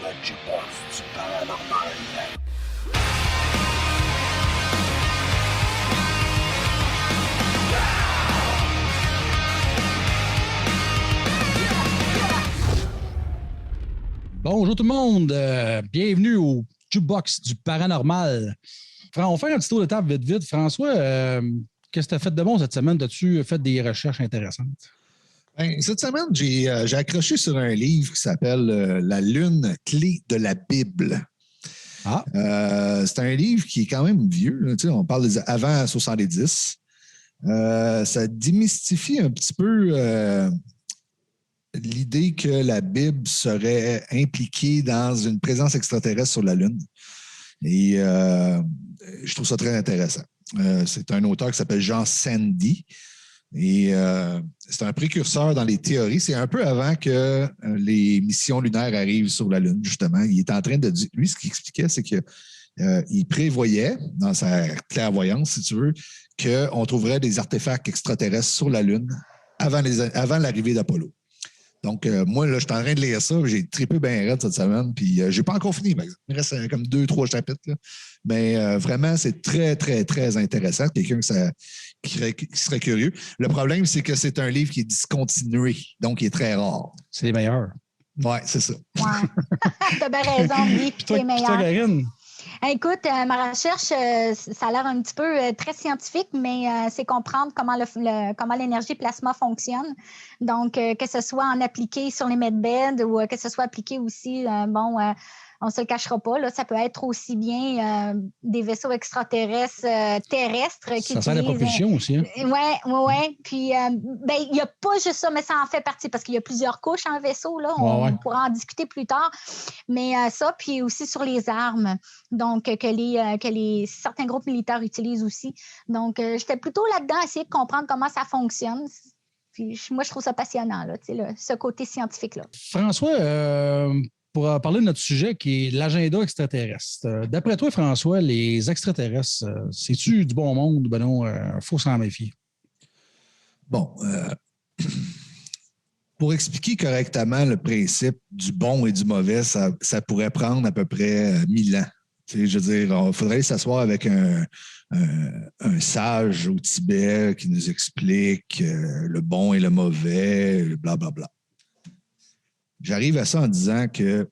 Jukebox du paranormal. Bonjour tout le monde, bienvenue au Jukebox du paranormal. On va faire un petit tour de table vite. François, qu'est-ce que tu as fait de bon cette semaine? As-tu fait des recherches intéressantes? Ben, cette semaine, j'ai accroché sur un livre qui s'appelle La Lune, clé de la Bible. Ah. C'est un livre qui est quand même vieux. Là, on parle avant 70. Ça démystifie un petit peu l'idée que la Bible serait impliquée dans une présence extraterrestre sur la Lune. Et je trouve ça très intéressant. C'est un auteur qui s'appelle Jean Sandy. Et c'est un précurseur dans les théories. C'est un peu avant que les missions lunaires arrivent sur la Lune, justement. Il est en train de dire... Lui, ce qu'il expliquait, c'est qu'il prévoyait, dans sa clairvoyance, si tu veux, qu'on trouverait des artefacts extraterrestres sur la Lune avant l'arrivée d'Apollo. Donc, moi, là, je suis en train de lire ça. J'ai trippé bien raide cette semaine. Puis, je n'ai pas encore fini. Il me reste comme 2-3 chapitres. Là. Mais vraiment, c'est très, très, très intéressant. Quelqu'un qui serait curieux. Le problème, c'est que c'est un livre qui est discontinué. Donc, il est très rare. C'est les meilleurs. Oui, c'est ça. Ouais. T'as bien raison, Guy. Puis t'es meilleur. Toi, Karine? Écoute, ma recherche, ça a l'air un petit peu très scientifique, mais c'est comprendre comment l'énergie plasma fonctionne. Donc, que ce soit en appliqué sur les medbeds ou que ce soit appliqué aussi, on ne se le cachera pas, là, ça peut être aussi bien des vaisseaux extraterrestres terrestres. Ça sert à la propulsion aussi. Hein? Oui. Puis, il n'y a pas juste ça, mais ça en fait partie parce qu'il y a plusieurs couches en vaisseau. Là. On pourra en discuter plus tard. Mais ça, puis aussi sur les armes, donc que certains groupes militaires utilisent aussi. Donc, j'étais plutôt là-dedans à essayer de comprendre comment ça fonctionne. Puis, moi, je trouve ça passionnant, là, ce côté scientifique-là. François, pour parler de notre sujet qui est l'agenda extraterrestre. D'après toi, François, les extraterrestres, c'est-tu du bon monde ou ben non, faut s'en méfier? Bon, pour expliquer correctement le principe du bon et du mauvais, ça pourrait prendre à peu près 1000 ans. Tu sais, je veux dire, il faudrait s'asseoir avec un sage au Tibet qui nous explique le bon et le mauvais, blablabla. J'arrive à ça en disant que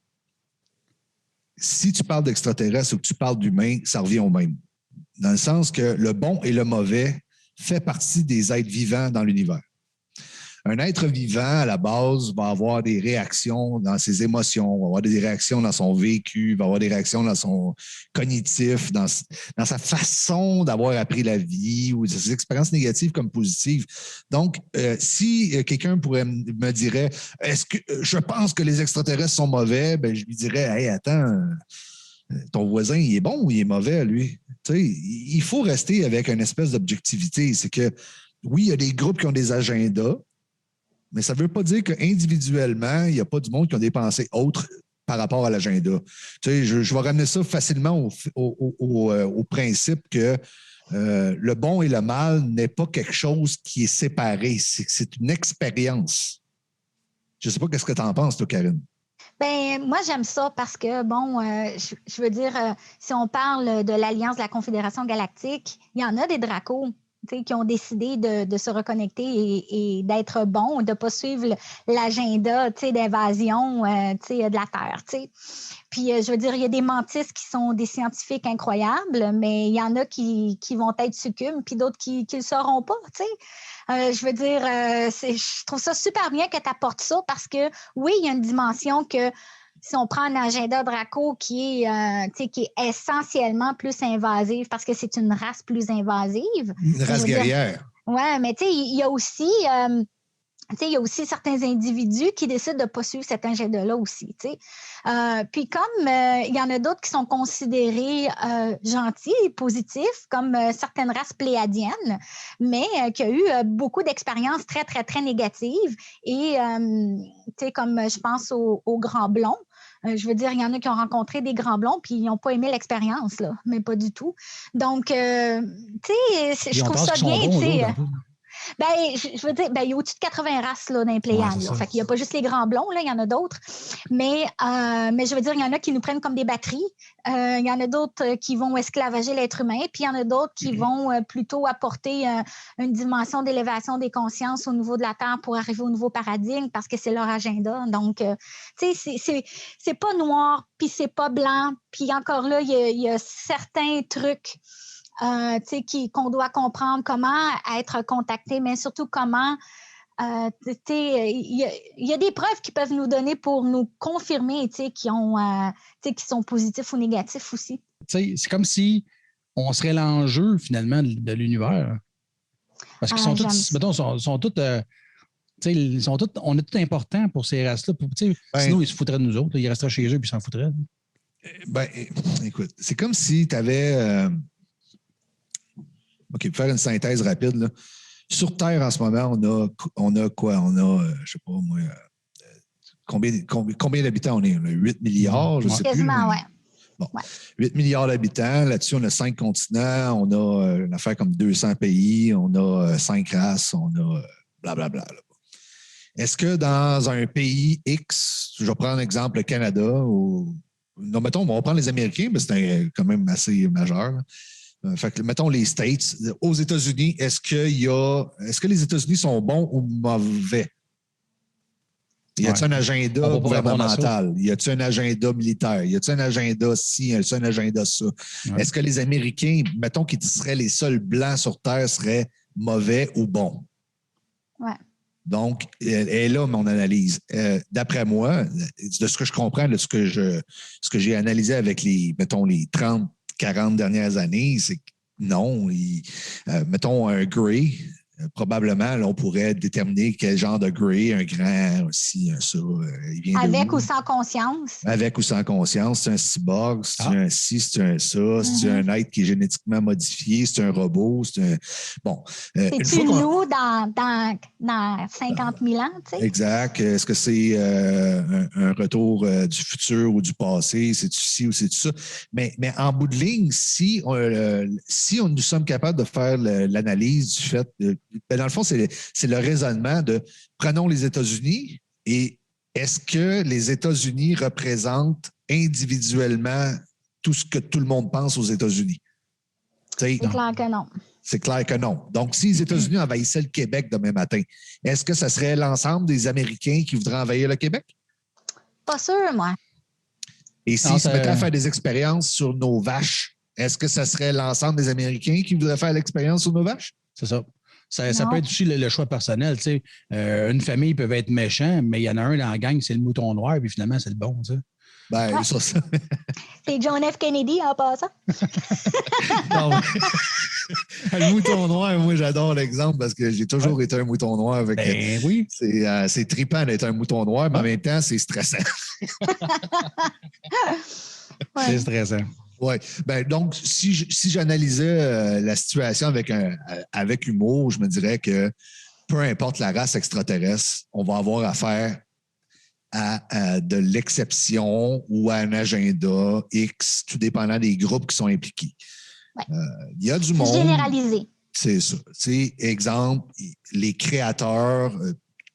si tu parles d'extraterrestres ou que tu parles d'humains, ça revient au même. Dans le sens que le bon et le mauvais fait partie des êtres vivants dans l'univers. Un être vivant, à la base, va avoir des réactions dans ses émotions, va avoir des réactions dans son vécu, va avoir des réactions dans son cognitif, dans sa façon d'avoir appris la vie ou ses expériences négatives comme positives. Donc, si quelqu'un me dirait « Est-ce que je pense que les extraterrestres sont mauvais? » Ben, je lui dirais « Hey, attends, ton voisin, il est bon ou il est mauvais, lui? » Tu sais, il faut rester avec une espèce d'objectivité. C'est que, oui, il y a des groupes qui ont des agendas, mais ça ne veut pas dire qu'individuellement, il n'y a pas du monde qui a des pensées autres par rapport à l'agenda. Tu sais, je vais ramener ça facilement au principe que le bon et le mal n'est pas quelque chose qui est séparé. C'est une expérience. Je ne sais pas qu'est-ce que tu en penses, toi, Karine. Ben, moi, j'aime ça parce que, je veux dire, si on parle de l'Alliance de la Confédération galactique, il y en a des dracos qui ont décidé de se reconnecter et d'être bons, de ne pas suivre l'agenda d'invasion de la Terre. T'sais. Puis, je veux dire, il y a des mantis qui sont des scientifiques incroyables, mais il y en a qui vont être succumbes, puis d'autres qui ne le sauront pas. Je veux dire, je trouve ça super bien que tu apportes ça parce que, oui, il y a une dimension que si on prend un agenda Draco qui est essentiellement plus invasive parce que c'est une race plus invasive. Une race guerrière. Oui, mais il y a aussi... il y a aussi certains individus qui décident de ne pas suivre cet agenda-là aussi. Puis comme il y en a d'autres qui sont considérés gentils et positifs, comme certaines races pléiadiennes, mais qui ont eu beaucoup d'expériences très, très, très négatives. Et comme je pense aux grands blonds, je veux dire, il y en a qui ont rencontré des grands blonds puis ils n'ont pas aimé l'expérience, là, mais pas du tout. Donc, je trouve ça bien, Ben, je veux dire, ben, il y a au-dessus de 80 races là, dans les Pléiades. c'est ça. Fait qu'il n'y a pas juste les grands blonds, là, il y en a d'autres. Mais je veux dire, il y en a qui nous prennent comme des batteries. Il y en a d'autres qui vont esclavager l'être humain. Puis il y en a d'autres qui vont plutôt apporter une dimension d'élévation des consciences au niveau de la Terre pour arriver au nouveau paradigme parce que c'est leur agenda. Donc, tu sais, c'est pas noir, puis c'est pas blanc. Puis encore là, il y a certains trucs qu'on doit comprendre comment être contacté, mais surtout comment il y a des preuves qu'ils peuvent nous donner pour nous confirmer qui sont positifs ou négatifs aussi. C'est comme si on serait l'enjeu finalement de l'univers. Parce qu'ils sont tous, mettons, sont tous, on est tous importants pour ces races-là. Sinon, ils se foutraient de nous autres. Ils resteraient chez eux et ils s'en foutraient. Ben, écoute, c'est comme si tu avais. OK, pour faire une synthèse rapide, là. Sur Terre, en ce moment, on a quoi? On a, je sais pas moi, combien d'habitants on est? On a 8 milliards, je ne sais plus. Quasiment, oui. Bon, 8 milliards d'habitants. Là-dessus, on a 5 continents. On a une affaire comme 200 pays. On a 5 races. On a blablabla. Est-ce que dans un pays X, je vais prendre l'exemple le Canada, ou non, mettons, on va prendre les Américains, mais c'est quand même assez majeur. Là. Fait que, mettons les States. Aux États-Unis, est-ce que les États-Unis sont bons ou mauvais? Y a-t-il un agenda gouvernemental? Y a-t-il un agenda militaire? Y a-t-il un agenda ci? Y a-t-il un agenda ça? Ouais. Est-ce que les Américains, mettons qu'ils seraient les seuls blancs sur Terre, seraient mauvais ou bons? Ouais. Donc, et là, mon analyse. D'après moi, de ce que je comprends, de ce que j'ai analysé avec les 30, 40 dernières années, c'est que non. Mettons un gray, probablement, là, on pourrait déterminer quel genre de gray, un grand, aussi, un ça. Il vient avec ou sans conscience. Avec ou sans conscience. C'est un cyborg, c'est un ci, c'est un ça, c'est un être qui est génétiquement modifié, c'est un robot, c'est un. Bon. C'est-tu nous dans 50 000 ans, tu sais? Exact. Est-ce que c'est un retour du futur ou du passé? C'est-tu ci ou c'est-tu ça? Mais en bout de ligne, si nous sommes capables de faire l'analyse du fait. Ben dans le fond, c'est le raisonnement de prenons les États-Unis et est-ce que les États-Unis représentent individuellement tout ce que tout le monde pense aux États-Unis? C'est clair que non. C'est clair que non. Donc, si les États-Unis envahissaient le Québec demain matin, est-ce que ça serait l'ensemble des Américains qui voudraient envahir le Québec? Pas sûr, moi. Et s'ils se mettaient à faire des expériences sur nos vaches, est-ce que ça serait l'ensemble des Américains qui voudraient faire l'expérience sur nos vaches? C'est ça. Ça peut être aussi le choix personnel. Tu sais. Une famille peut être méchant, mais il y en a un dans la gang, c'est le mouton noir, puis finalement, c'est le bon. Tu sais. Ben, ça. C'est John F. Kennedy en passant. Non, le mouton noir, moi, j'adore l'exemple parce que j'ai toujours été un mouton noir. Avec, oui. C'est trippant d'être un mouton noir, mais en même temps, c'est stressant. C'est stressant. Oui. Ben, donc, si j'analysais la situation avec humour, je me dirais que peu importe la race extraterrestre, on va avoir affaire à de l'exception ou à un agenda X, tout dépendant des groupes qui sont impliqués. Ouais. Il y a du monde. Généralisé. C'est ça. Exemple, les créateurs.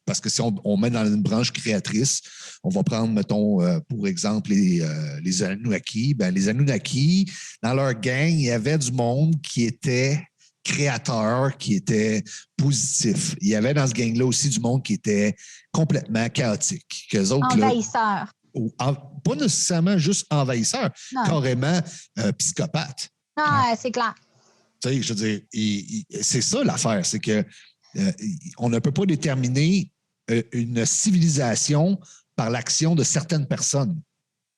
Parce que si on met dans une branche créatrice, on va prendre, mettons, pour exemple, les Anunnaki. Ben, les Anunnaki, dans leur gang, il y avait du monde qui était créateur, qui était positif. Il y avait dans ce gang-là aussi du monde qui était complètement chaotique. Envahisseur. Pas nécessairement juste envahisseur, carrément psychopathe. Ah, c'est clair. Tu sais, je veux dire, c'est ça l'affaire, c'est que on ne peut pas déterminer une civilisation par l'action de certaines personnes.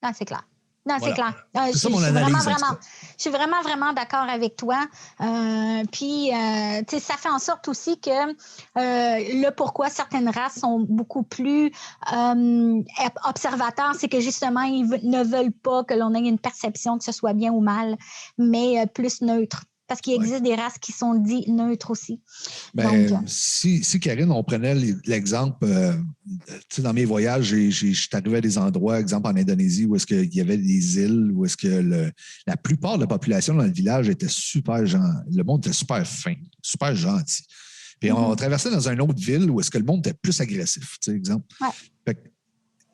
Non, c'est clair. Non, voilà. C'est clair. C'est ça mon analyse. Je suis vraiment, vraiment d'accord avec toi. Puis, ça fait en sorte aussi que le pourquoi certaines races sont beaucoup plus observateurs, c'est que justement, ils ne veulent pas que l'on ait une perception que ce soit bien ou mal, mais plus neutre. Parce qu'il existe des races qui sont dites neutres aussi. Ben, donc, si Karine, on prenait l'exemple, dans mes voyages, je suis arrivé à des endroits, exemple en Indonésie, où est-ce qu'il y avait des îles, où est-ce que la plupart de la population dans le village était super gentil. Le monde était super fin, super gentil. Puis on traversait dans une autre ville où est-ce que le monde était plus agressif, tu sais, exemple. Ouais. Fait que,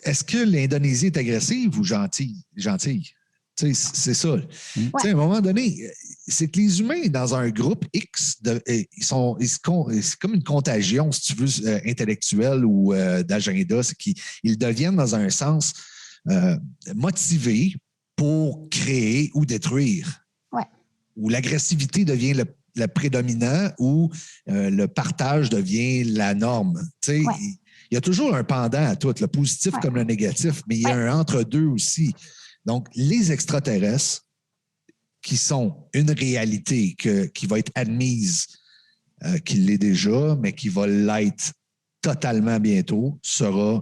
est-ce que l'Indonésie est agressive ou gentille? Gentille. Tu sais, c'est ça. Tu sais, à un moment donné, c'est que les humains, dans un groupe X, c'est comme une contagion, si tu veux, intellectuelle ou d'agenda. C'est qu'ils deviennent, dans un sens, motivés pour créer ou détruire. Ouais. Où l'agressivité devient le prédominant, où le partage devient la norme. Tu sais, il y a toujours un pendant à tout, le positif comme le négatif, mais il y a un entre-deux aussi. Donc, les extraterrestres, qui sont une réalité qui va être admise, qui l'est déjà, mais qui va l'être totalement bientôt, sera,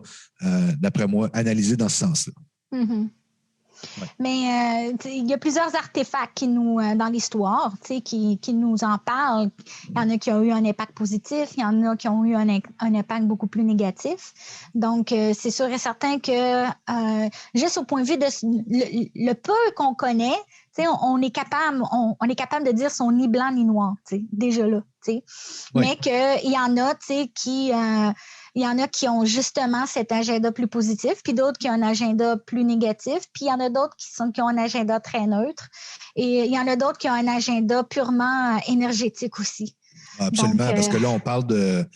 d'après moi, analysée dans ce sens-là. Mm-hmm. Ouais. Mais il y a plusieurs artefacts qui nous, dans l'histoire qui nous en parlent. Il y en a qui ont eu un impact positif, il y en a qui ont eu un impact beaucoup plus négatif. Donc, c'est sûr et certain que juste au point de vue de le peu qu'on connaît, on est capable de dire sont ni blanc ni noir, déjà là. Oui. Mais qu'il y en a qui... il y en a qui ont justement cet agenda plus positif, puis d'autres qui ont un agenda plus négatif, puis il y en a d'autres qui ont un agenda très neutre. Et il y en a d'autres qui ont un agenda purement énergétique aussi. Absolument, donc, parce que là, on parle de...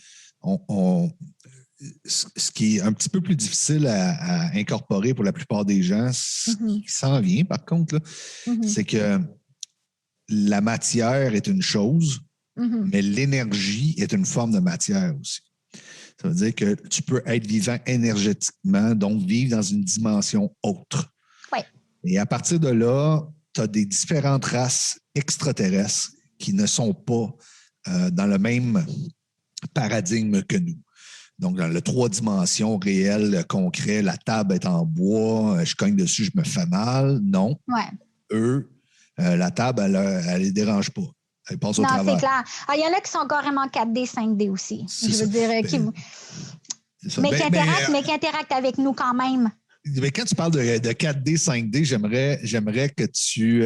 ce qui est un petit peu plus difficile à incorporer pour la plupart des gens, ce qui s'en vient, par contre, là, c'est que la matière est une chose, mais l'énergie est une forme de matière aussi. Ça veut dire que tu peux être vivant énergétiquement, donc vivre dans une dimension autre. Oui. Et à partir de là, tu as des différentes races extraterrestres qui ne sont pas dans le même paradigme que nous. Donc, dans le 3 dimensions réel, concret, la table est en bois, je cogne dessus, je me fais mal. Non. Ouais. Eux, la table, elle les dérange pas. Elle passe au travers. Non, c'est clair. Il y en a qui sont carrément 4D, 5D aussi. Je veux dire, mais qui interactent avec nous quand même. Mais quand tu parles de 4D, 5D, j'aimerais que tu...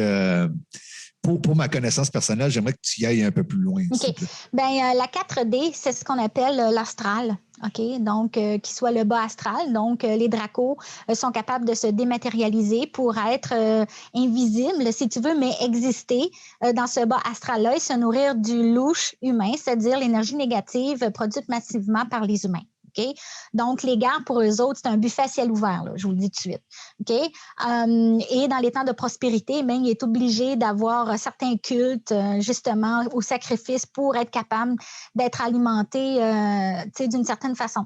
Pour ma connaissance personnelle, j'aimerais que tu y ailles un peu plus loin. OK. Bien, la 4D, c'est ce qu'on appelle l'astral. OK? Donc, qui soit le bas astral. Donc, les dracos sont capables de se dématérialiser pour être invisibles, si tu veux, mais exister dans ce bas astral-là et se nourrir du louche humain, c'est-à-dire l'énergie négative produite massivement par les humains. Okay? Donc, les guerres, pour eux autres, c'est un buffet à ciel ouvert, là, je vous le dis tout de suite. Okay? Et dans les temps de prospérité, bien, il est obligé d'avoir certains cultes, justement, au sacrifice pour être capable d'être alimenté d'une certaine façon.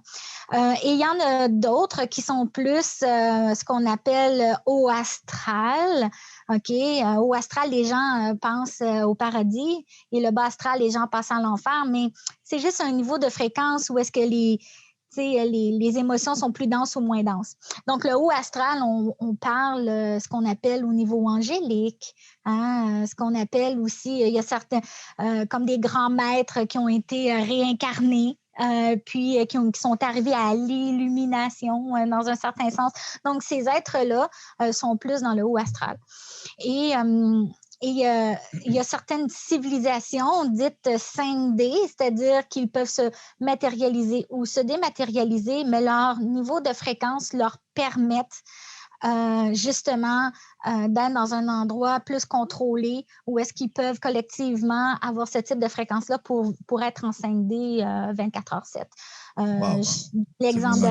Et il y en a d'autres qui sont plus ce qu'on appelle haut astral. OK? Haut astral, les gens pensent au paradis et le bas astral, les gens passent à l'enfer, mais c'est juste un niveau de fréquence où est-ce que les émotions sont plus denses ou moins denses. Donc, le haut astral, on parle ce qu'on appelle au niveau angélique, ce qu'on appelle aussi, il y a certains, comme des grands maîtres qui ont été réincarnés, puis qui sont arrivés à l'illumination dans un certain sens. Donc, ces êtres-là sont plus dans le haut astral. Et il y a certaines civilisations dites 5D, c'est-à-dire qu'ils peuvent se matérialiser ou se dématérialiser, mais leur niveau de fréquence leur permettent justement d'être dans un endroit plus contrôlé où est-ce qu'ils peuvent collectivement avoir ce type de fréquence-là pour être en 5D 24/7. L'exemple de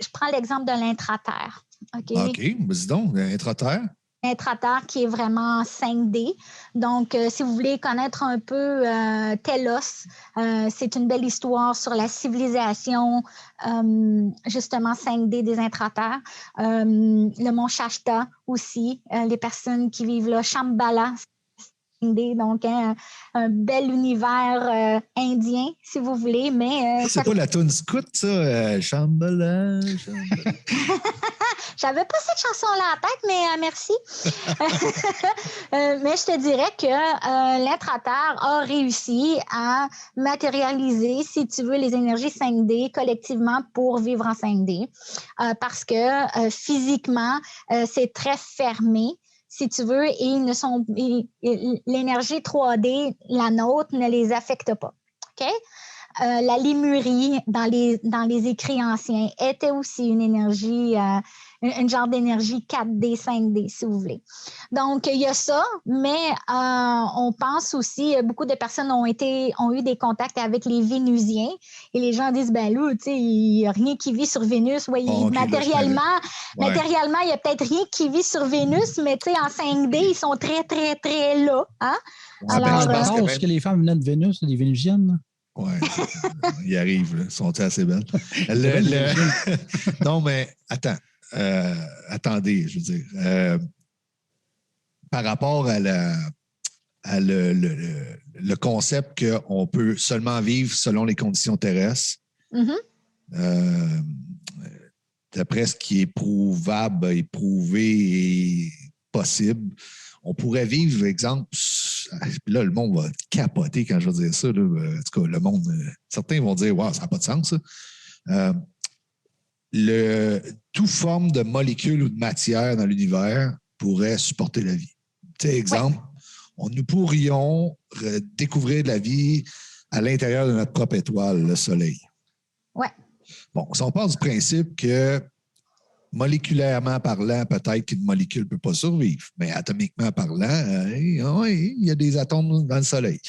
je prends l'exemple de l'intraterre. OK, vas-y donc, l'intraterre. Intraterre qui est vraiment 5D. Donc, si vous voulez connaître un peu Telos, c'est une belle histoire sur la civilisation justement 5D des intraterres. Le mont Shasta aussi, les personnes qui vivent là, Shambhala, 5D, donc un bel univers indien, si vous voulez. Mais c'est pas la toune scout, ça, Shambhala. J'avais pas cette chanson-là en tête, mais merci. Mais je te dirais que l'intraterre a réussi à matérialiser, si tu veux, les énergies 5D collectivement pour vivre en 5D. Parce que physiquement, c'est très fermé, si tu veux, et l'énergie 3D, la nôtre, ne les affecte pas. OK? La lémurie dans les écrits anciens était aussi une énergie, un genre d'énergie 4D, 5D, si vous voulez. Donc, il y a ça, mais on pense aussi, beaucoup de personnes ont eu des contacts avec les Vénusiens et les gens disent, ben là, tu sais, il n'y a rien qui vit sur Vénus. Oui, matériellement, il n'y a peut-être rien qui vit sur Vénus, mais tu sais, en 5D, ils sont très, très, très là. Hein? Alors, je pense que les femmes venaient de Vénus, les Vénusiennes. Oui, ils arrivent, là. Sont assez belles. Non, mais attendez, je veux dire. Par rapport à le concept qu'on peut seulement vivre selon les conditions terrestres, d'après ce qui est prouvable, éprouvé et possible, on pourrait vivre, exemple, là, le monde va capoter quand je vais dire ça. Là. En tout cas, le monde, certains vont dire, wow, ça n'a pas de sens, ça. Toute forme de molécule ou de matière dans l'univers pourrait supporter la vie. Tu sais, exemple, nous pourrions découvrir de la vie à l'intérieur de notre propre étoile, le Soleil. Oui. Bon, si on part du principe que moléculairement parlant, peut-être qu'une molécule ne peut pas survivre, mais atomiquement parlant, il y a des atomes dans le Soleil.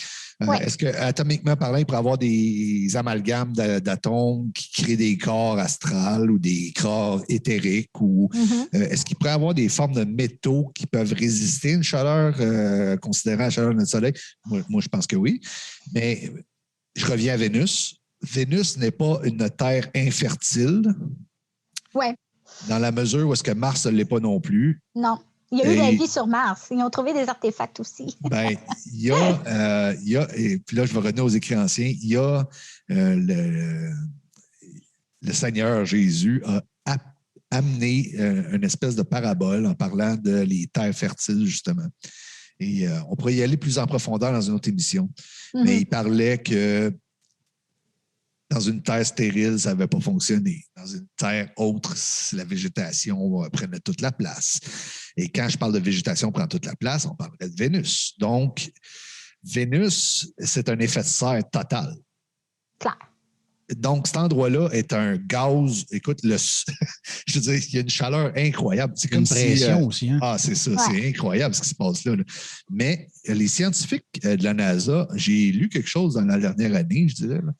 Est-ce que, atomiquement parlant, il pourrait y avoir des amalgames d'atomes qui créent des corps astrales ou des corps éthériques? Ou est-ce qu'il pourrait y avoir des formes de métaux qui peuvent résister à une chaleur, considérant la chaleur de notre Soleil? Moi, je pense que oui. Mais je reviens à Vénus. Vénus n'est pas une terre infertile. Oui. Dans la mesure où est-ce que Mars ne l'est pas non plus. Non. Il y a eu de la vie sur Mars. Ils ont trouvé des artefacts aussi. Bien, il y a, et puis là, je vais revenir aux écrits anciens, il y a le Seigneur Jésus a amené une espèce de parabole en parlant de les terres fertiles, justement. Et on pourrait y aller plus en profondeur dans une autre émission. Mais il parlait que dans une terre stérile, ça n'avait pas fonctionné. Dans une terre autre, la végétation prenait toute la place. Et quand je parle de végétation prend toute la place, on parlerait de Vénus. Donc, Vénus, c'est un effet de serre total. Claire. Donc, cet endroit-là est un gaz. Écoute, je veux dire, il y a une chaleur incroyable. C'est comme une pression aussi. Hein? Ah, c'est ça. Ouais. C'est incroyable ce qui se passe là. Mais les scientifiques de la NASA, j'ai lu quelque chose dans la dernière année, je dirais, là,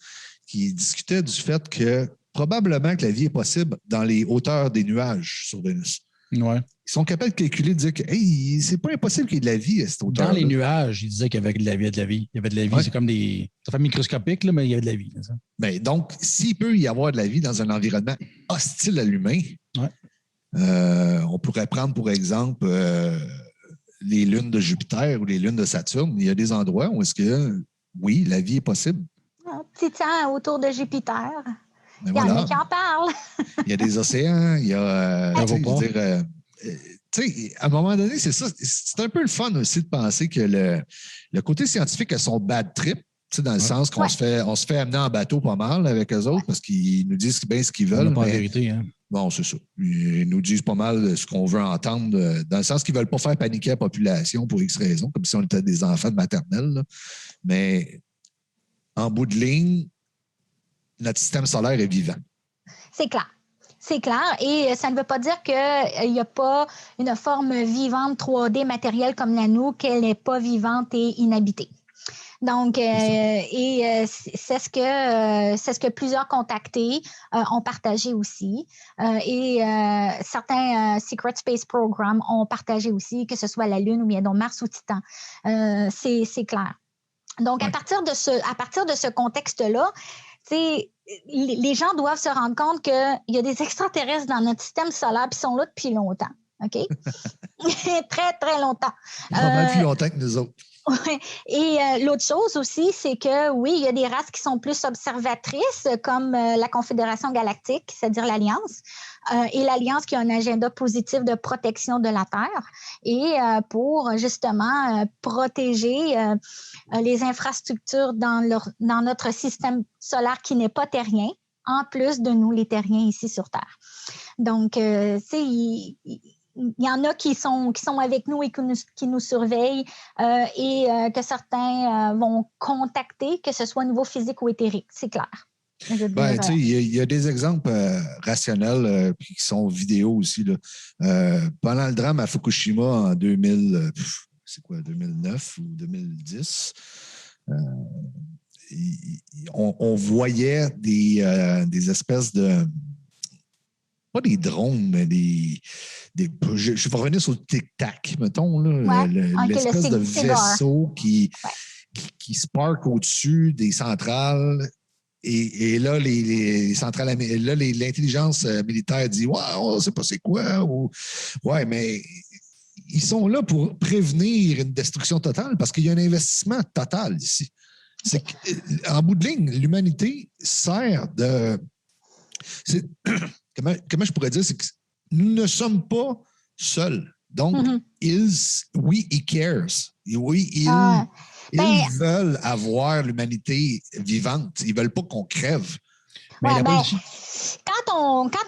qui discutait du fait que probablement que la vie est possible dans les hauteurs des nuages sur Vénus. Ouais. Ils sont capables de calculer, de dire que hey, c'est pas impossible qu'il y ait de la vie à cette hauteur. Dans les nuages, ils disaient qu'il y avait de la vie. Il y avait de la vie. Ouais. C'est comme des. Ça fait microscopique, là, mais il y avait de la vie. Ça. Bien, donc, s'il peut y avoir de la vie dans un environnement hostile à l'humain, on pourrait prendre, pour exemple, les lunes de Jupiter ou les lunes de Saturne. Il y a des endroits où est-ce que, oui, la vie est possible. Titan autour de Jupiter. Il y en a qui en parlent. Il y a des océans, il y a. À un moment donné, c'est ça. C'est un peu le fun aussi de penser que le côté scientifique a son bad trip, dans le sens qu'on se fait amener en bateau pas mal avec eux autres parce qu'ils nous disent bien ce qu'ils veulent. C'est pas la vérité. Hein? Bon, c'est ça. Ils nous disent pas mal ce qu'on veut entendre, dans le sens qu'ils ne veulent pas faire paniquer la population pour X raisons, comme si on était des enfants de maternelle. Là. Mais en bout de ligne, notre système solaire est vivant. C'est clair. C'est clair. Et ça ne veut pas dire qu'il n'y a pas une forme vivante 3D matérielle comme la nôtre, qu'elle n'est pas vivante et inhabitée. Donc, c'est ce que plusieurs contactés ont partagé aussi. Certains Secret Space Programs ont partagé aussi, que ce soit la Lune ou bien donc Mars ou Titan. C'est clair. Donc, à partir de ce contexte-là, les gens doivent se rendre compte qu'il y a des extraterrestres dans notre système solaire qui sont là depuis longtemps. OK? Très, très longtemps. Pas mal plus longtemps que nous autres. Ouais. Et l'autre chose aussi, c'est que oui, il y a des races qui sont plus observatrices, comme la Confédération galactique, c'est-à-dire l'Alliance, et l'Alliance qui a un agenda positif de protection de la Terre et pour justement protéger les infrastructures dans notre système solaire qui n'est pas terrien, en plus de nous, les terriens ici sur Terre. Donc, y en a qui sont avec nous et qui nous surveillent et que certains vont contacter, que ce soit au niveau physique ou éthérique, c'est clair. Il y a des exemples rationnels qui sont vidéo aussi. Là. Pendant le drame à Fukushima en 2009 ou 2010, on voyait des espèces de... Pas des drones, mais je vais revenir sur le tic-tac, mettons, là, l'espèce de vaisseau qui spark au-dessus des centrales. Et là, les centrales, là, l'intelligence militaire dit « Ouais, on ne sait pas c'est quoi. » Ouais, mais ils sont là pour prévenir une destruction totale parce qu'il y a un investissement total ici. En bout de ligne, l'humanité sert de... Comment je pourrais dire? C'est que nous ne sommes pas seuls. Donc, he cares. Oui, ils veulent avoir l'humanité vivante. Ils ne veulent pas qu'on crève. Ouais, quand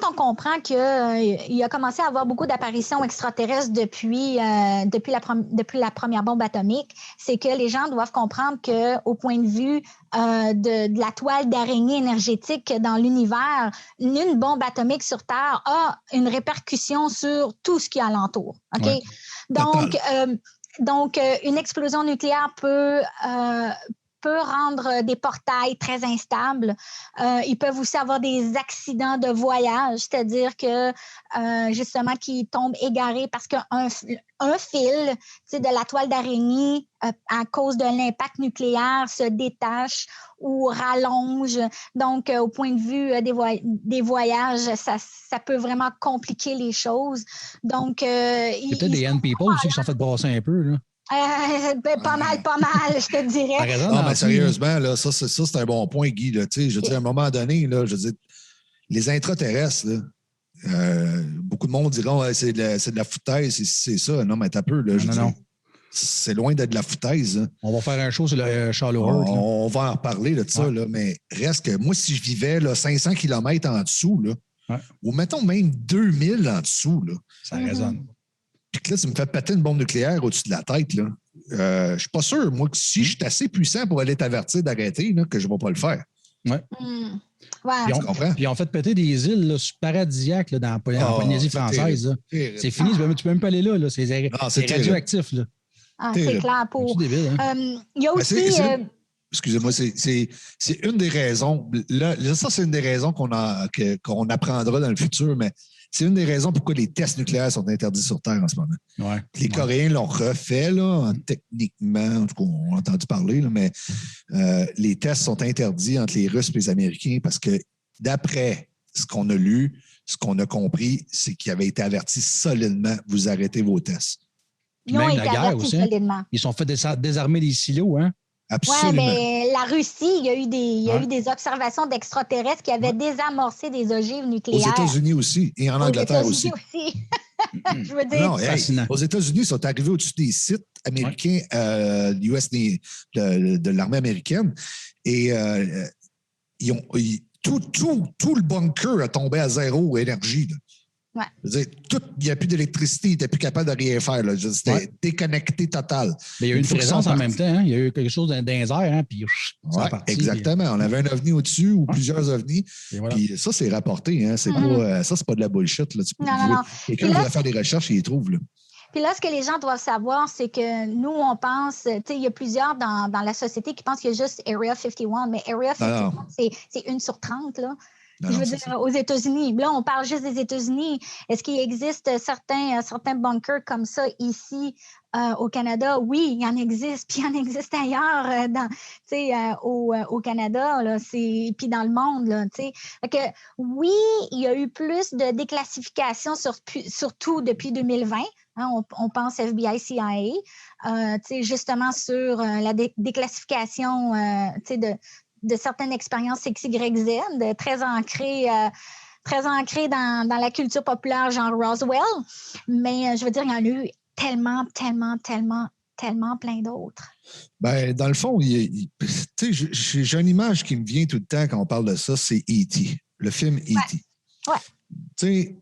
on comprend qu'il a commencé à avoir beaucoup d'apparitions extraterrestres depuis la première bombe atomique, c'est que les gens doivent comprendre qu'au point de vue de la toile d'araignée énergétique dans l'univers, une bombe atomique sur Terre a une répercussion sur tout ce qui est alentour. OK? Ouais. Donc, une explosion nucléaire peut rendre des portails très instables. Ils peuvent aussi avoir des accidents de voyage, c'est-à-dire que, justement, qui tombent égarés parce qu'un fil de la toile d'araignée, à cause de l'impact nucléaire, se détache ou rallonge. Donc, au point de vue des voyages, ça peut vraiment compliquer les choses. Donc, il y a peut-être des people aussi qui sont fait brasser un peu, là. Pas mal, je te dirais. Non, mais sérieusement, là, ça, c'est un bon point, Guy. Là, je veux dire, à un moment donné, là, je veux dire, les intraterrestres, là, beaucoup de monde diront c'est de la foutaise, c'est ça. Non, mais t'as peu. Là, non. C'est loin d'être de la foutaise. Hein. On va faire un show sur le Shallow Earth. On va en reparler de ça, là, mais reste que moi, si je vivais là, 500 km en dessous, là, ou mettons même 2000 en dessous, là, ça résonne. Puis que là, ça me fait péter une bombe nucléaire au-dessus de la tête. Là. Je suis pas sûr, moi, que si je suis assez puissant pour aller t'avertir d'arrêter, là, que je ne vais pas le faire. Ouais. Ouais. Puis on fait péter des îles là, paradisiaques là, en Polynésie française. C'est fini, tu peux même pas aller là. C'est radioactif. Là. C'est clair pour. C'est débile. Hein? Il y a aussi. Excusez-moi, c'est une des raisons. Là, ça, c'est une des raisons qu'on apprendra dans le futur, mais c'est une des raisons pourquoi les tests nucléaires sont interdits sur Terre en ce moment. Ouais. Les Coréens l'ont refait, là, techniquement, en tout cas, on a entendu parler, là, mais les tests sont interdits entre les Russes et les Américains parce que, d'après ce qu'on a lu, ce qu'on a compris, c'est qu'ils avaient été avertis solidement, vous arrêtez vos tests. Ils ont été avertis solidement. Ils sont fait désarmer des silos, hein? Absolument. Oui, mais la Russie, il y a eu des observations d'extraterrestres qui avaient désamorcé des ogives nucléaires. Aux États-Unis aussi et en Angleterre aussi. Je veux dire. Non, aux États-Unis, ils sont arrivés au-dessus des sites américains de l'armée américaine et tout le bunker a tombé à zéro énergie. Là. Ouais. Il n'y a plus d'électricité, il n'était plus capable de rien faire. C'était déconnecté total. Mais il y a eu une présence en même temps. Hein? Il y a eu quelque chose dans les airs, hein? Puis exactement. On avait un ovni au-dessus ou plusieurs ovnis. Voilà. Puis ça, c'est rapporté. Hein? C'est pas de la bullshit. Là. Non. Quelqu'un qui va faire des recherches, il les trouve. Là. Puis là, ce que les gens doivent savoir, c'est que nous, on pense, il y a plusieurs dans la société qui pensent qu'il y a juste Area 51, mais Area 51, c'est 1 sur 30, là. Je veux dire, aux États-Unis. Là, on parle juste des États-Unis. Est-ce qu'il existe certains bunkers comme ça ici au Canada? Oui, il y en existe. Puis il y en existe ailleurs au Canada, là, puis dans le monde. Là, fait que, oui, il y a eu plus de déclassification, surtout depuis 2020. Hein, on pense FBI, CIA, justement sur la déclassification de certaines expériences XYZ, très ancrées dans la culture populaire, genre Roswell. Mais je veux dire, il y en a eu tellement plein d'autres. Ben, dans le fond, j'ai une image qui me vient tout le temps quand on parle de ça, c'est E.T., le film E.T. Ouais. Tu sais,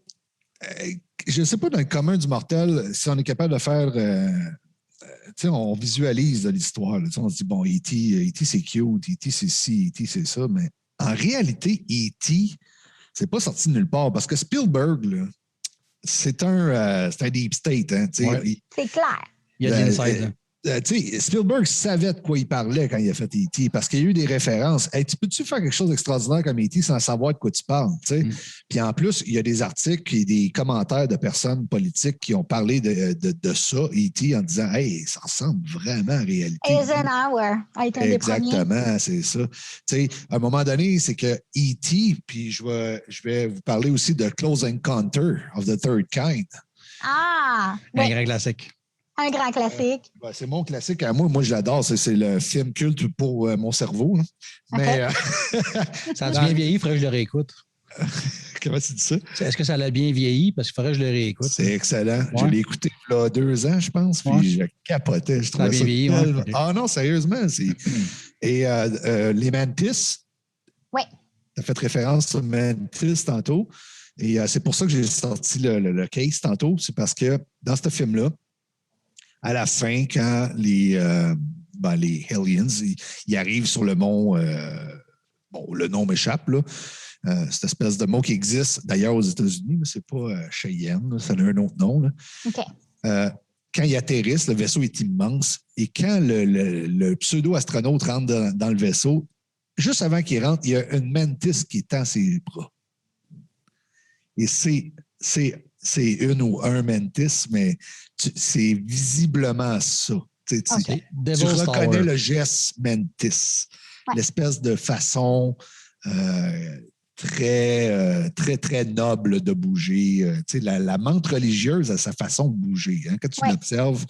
je ne sais pas dans le commun du mortel si on est capable de faire. On visualise l'histoire. Là, on se dit, bon, E.T. c'est cute, E.T. c'est ci, E.T. c'est ça, mais en réalité, E.T., c'est pas sorti de nulle part parce que Spielberg, là, c'est un deep state. Hein, ouais. C'est clair. Il y a de l'inside. Spielberg savait de quoi il parlait quand il a fait E.T. parce qu'il y a eu des références. Hey, peux-tu faire quelque chose d'extraordinaire comme E.T. sans savoir de quoi tu parles? Puis en plus, il y a des articles et des commentaires de personnes politiques qui ont parlé de ça, E.T., en disant « Hey, ça ressemble vraiment à la réalité. » Eisenhower a été un des premiers. Exactement, c'est ça. À un moment donné, c'est que E.T., puis je vais vous parler aussi de Close Encounter of the Third Kind. Ah! Un grand classique. Un grand classique. C'est mon classique à moi. Moi, je l'adore. C'est le film culte pour mon cerveau. Là. Mais ça a bien vieilli, il faudrait que je le réécoute. Comment tu dis ça? Est-ce que ça l'a bien vieilli? Parce qu'il faudrait que je le réécoute. C'est excellent. Ouais. Je l'ai écouté il y a 2 ans, je pense, puis je capotais. Je trouvais ça bien vieilli. Ouais. Ah non, sérieusement. Et les Mantis. Oui. Tu as fait référence aux Mantis tantôt. Et c'est pour ça que j'ai sorti le case tantôt. C'est parce que dans ce film-là, à la fin, quand les Hellions, ils arrivent sur le mont, le nom m'échappe, là, cette espèce de mot qui existe d'ailleurs aux États-Unis, mais c'est pas Cheyenne, là, ça a un autre nom. Là. OK. Quand ils atterrissent, le vaisseau est immense. Et quand le pseudo-astronaute rentre dans le vaisseau, juste avant qu'il rentre, il y a une mantis qui tend ses bras. Et c'est une ou un mantis, mais c'est visiblement ça. Tu reconnais le geste mantis, l'espèce de façon très, très, très noble de bouger. La menthe religieuse a sa façon de bouger. Hein? Quand tu l'observes,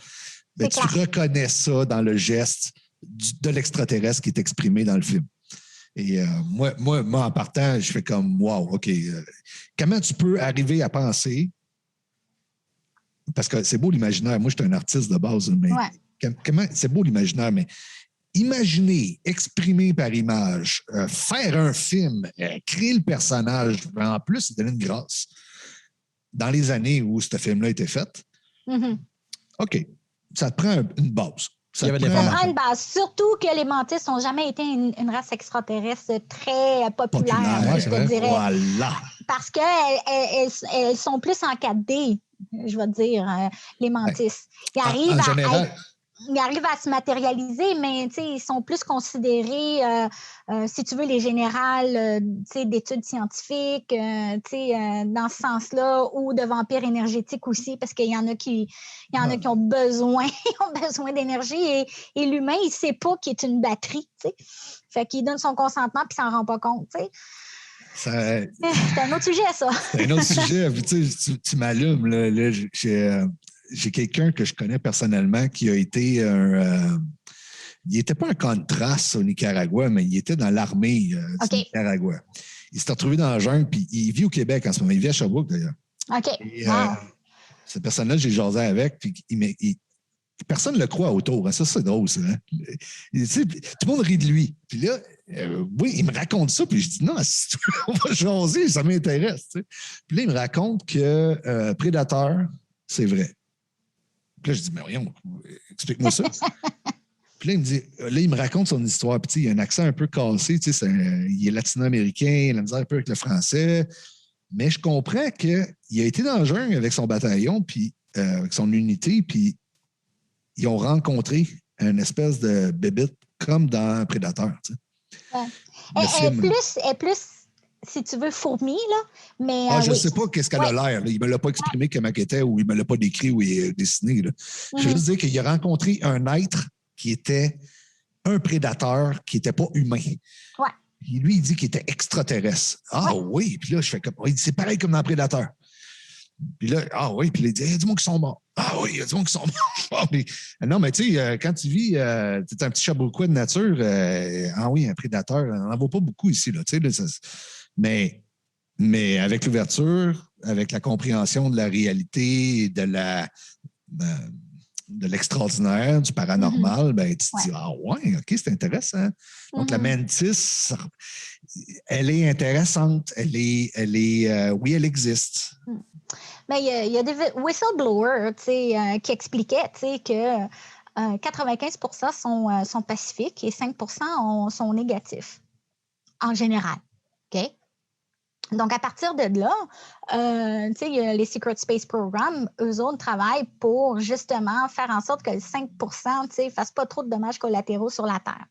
tu reconnais ça dans le geste de l'extraterrestre qui est exprimé dans le film. Et moi, en partant, je fais comme, wow, OK, comment tu peux arriver à penser, parce que c'est beau l'imaginaire, moi, je suis un artiste de base, mais comment, c'est beau l'imaginaire, mais imaginer, exprimer par image, faire un film, créer le personnage, en plus, c'est donner une grâce. Dans les années où ce film-là a été fait, OK, ça te prend une base. Ça prend une base. Surtout que les mantis n'ont jamais été une race extraterrestre très populaire, je te dirais. Voilà. Parce qu'elles sont plus en 4D, je vais dire, les mantis. Ils arrivent à se matérialiser, mais ils sont plus considérés, si tu veux, les générales d'études scientifiques, dans ce sens-là, ou de vampires énergétiques aussi, parce qu'il y en a qui ont besoin, d'énergie, et l'humain, il ne sait pas qu'il est une batterie. Fait qu'il donne son consentement puis il s'en rend pas compte. C'est un autre sujet, ça. C'est un autre sujet. Tu m'allumes. Là, j'ai quelqu'un que je connais personnellement qui a été il n'était pas un contraste au Nicaragua, mais il était dans l'armée du Nicaragua. Il s'est retrouvé dans la jungle, puis il vit au Québec en ce moment. Il vit à Sherbrooke, d'ailleurs. OK. Et, cette personne-là, j'ai jasé avec, puis personne ne le croit autour. Hein. Ça, c'est drôle, ça. Hein? Tout le monde rit de lui. Puis là, oui, il me raconte ça, puis je dis non, on va jaser, ça m'intéresse. T'sais. Puis là, il me raconte que Prédateur, c'est vrai. Puis là, je dis, mais voyons, explique-moi ça. Puis là, il me raconte son histoire. Puis il a un accent un peu cassé. Il est latino-américain, il a la misère un peu avec le français. Mais je comprends qu'il a été dans le jungle avec son bataillon, puis avec son unité, puis ils ont rencontré une espèce de bébite comme dans Prédateur. Elle est plus, si tu veux, fourmi, là. Mais, je ne sais pas qu'est-ce qu'elle a l'air. Là. Il ne me l'a pas exprimé comment elle était, ou il ne me l'a pas décrit ou il est dessiné. Là. Je veux juste dire qu'il a rencontré un être qui était un prédateur qui n'était pas humain. Ouais. Puis lui, il dit qu'il était extraterrestre. Ah oui. Puis là, je fais comme. Il dit, c'est pareil comme dans Prédateur. Puis là, ah oui. Puis là, il dit, il y a du monde qui sont morts. Ah oui, il y a du monde qui sont morts. Non, mais tu sais, quand tu vis, tu es un petit Sherbrookeois de nature, ah oui, un prédateur, on n'en voit pas beaucoup ici. Là, mais avec l'ouverture, avec la compréhension de la réalité, de l'extraordinaire, du paranormal, ben, tu te dis, ah ouais, OK, c'est intéressant. Donc, la mantis, elle est intéressante. Oui, elle existe. Mais il y a des whistleblowers qui expliquaient que 95 sont pacifiques et 5 sont négatifs en général. OK? Donc, à partir de là, il y a les Secret Space Program, eux autres travaillent pour justement faire en sorte que les 5 ne fassent pas trop de dommages collatéraux sur la Terre.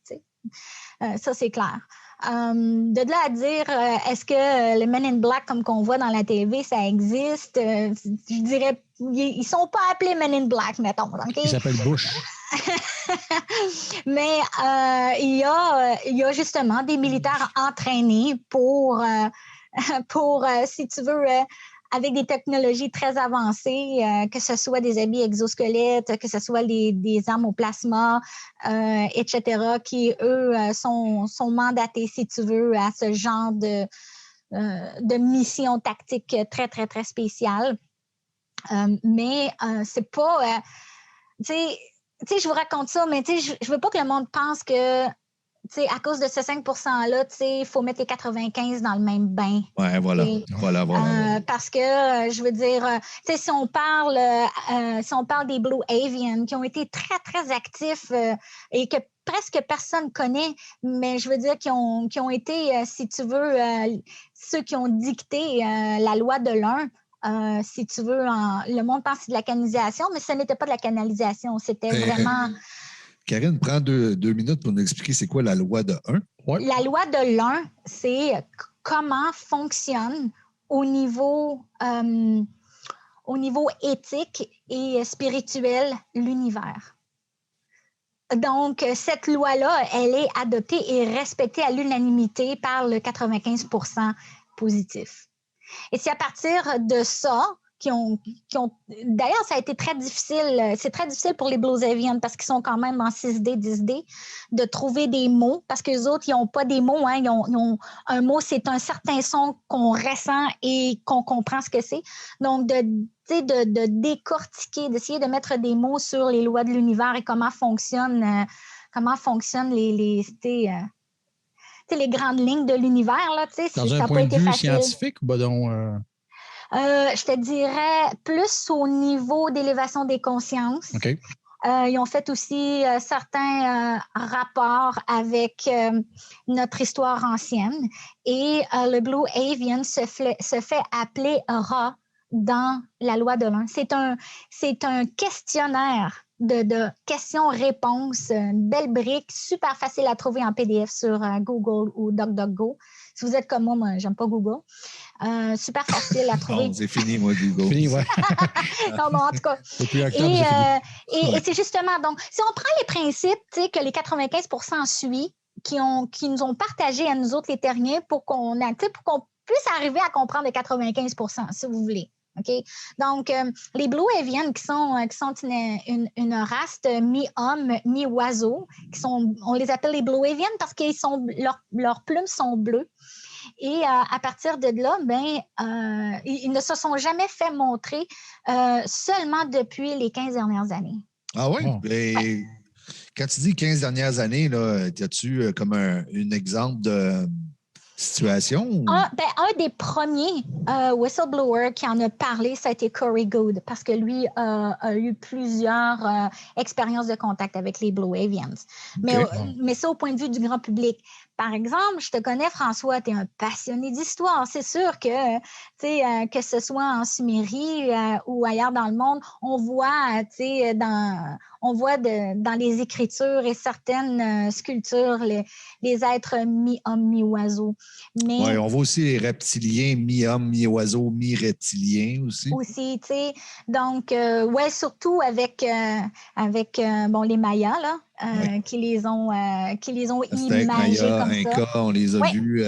Ça, c'est clair. De là à dire, est-ce que les Men in Black, comme qu'on voit dans la TV, ça existe? Je dirais, ils ne sont pas appelés Men in Black, mettons. Okay? Ils s'appellent Bush. Mais il y a justement des militaires entraînés pour si tu veux, avec des technologies très avancées, que ce soit des habits exosquelettes, que ce soit des armes au plasma, etc., qui, eux, sont mandatés, si tu veux, à ce genre de mission tactique très, très, très spéciale. Mais c'est pas... tu sais, je vous raconte ça, mais je veux pas que le monde pense que à cause de ce 5 %-là, il faut mettre les 95 dans le même bain. Oui, voilà. Parce que, je veux dire, si on parle des Blue Avian qui ont été très, très actifs et que presque personne connaît, mais je veux dire qui ont été, si tu veux, ceux qui ont dicté la loi de l'un. Si tu veux, le monde pense que c'est de la canalisation, mais ce n'était pas de la canalisation, c'était vraiment... Karine, prends deux minutes pour nous expliquer c'est quoi la loi de 1. Ouais. La loi de l'un, c'est comment fonctionne au niveau éthique et spirituel l'univers. Donc, cette loi-là, elle est adoptée et respectée à l'unanimité par le 95 % positif. Et c'est à partir de ça qui ont... D'ailleurs, ça a été très difficile. C'est très difficile pour les Blue Avian parce qu'ils sont quand même en 6D, 10D, de trouver des mots parce que les autres, ils n'ont pas des mots. Hein. Ils ont un mot, c'est un certain son qu'on ressent et qu'on comprend ce que c'est. Donc, de décortiquer, d'essayer de mettre des mots sur les lois de l'univers et comment fonctionnent les grandes lignes de l'univers. Là, dans un point de vue scientifique ou je te dirais plus au niveau d'élévation des consciences. OK. Ils ont fait aussi certains rapports avec notre histoire ancienne. Et le Blue Avian se fait appeler Ra dans la loi de l'un. C'est un questionnaire de questions-réponses, une belle brique, super facile à trouver en PDF sur Google ou DuckDuckGo. Si vous êtes comme moi, j'aime pas Google. Super facile à trouver. Non, c'est fini, moi, Google. Fini, ouais. Non, bon, en tout cas. Et c'est justement, donc, si on prend les principes que les 95 % suivent, qui nous ont partagés à nous autres, les terriens, pour qu'on puisse arriver à comprendre les 95 %, si vous voulez. Okay? Donc, les Blue Avian, qui sont une race de mi-homme, mi-oiseau, on les appelle les Blue Avian parce que leurs plumes sont bleues. Et à partir de là, ils ne se sont jamais fait montrer seulement depuis les 15 dernières années. Ah oui? Oh. Ouais. Quand tu dis 15 dernières années, as-tu comme un exemple de situation? Un des premiers whistleblowers qui en a parlé, ça a été Corey Goode, parce que lui a eu plusieurs expériences de contact avec les Blue Avians. Okay. Mais ça, au point de vue du grand public. Par exemple, je te connais, François, tu es un passionné d'histoire. C'est sûr que, que ce soit en Sumérie ou ailleurs dans le monde, on voit, dans les écritures et certaines sculptures les êtres mi-homme, mi-oiseau. Oui, on voit aussi les reptiliens mi-homme, mi-oiseau, mi-reptiliens aussi. Aussi, tu sais. Donc, surtout avec les Mayas, là. Qui les ont imagés comme Inca, ça. On les a vus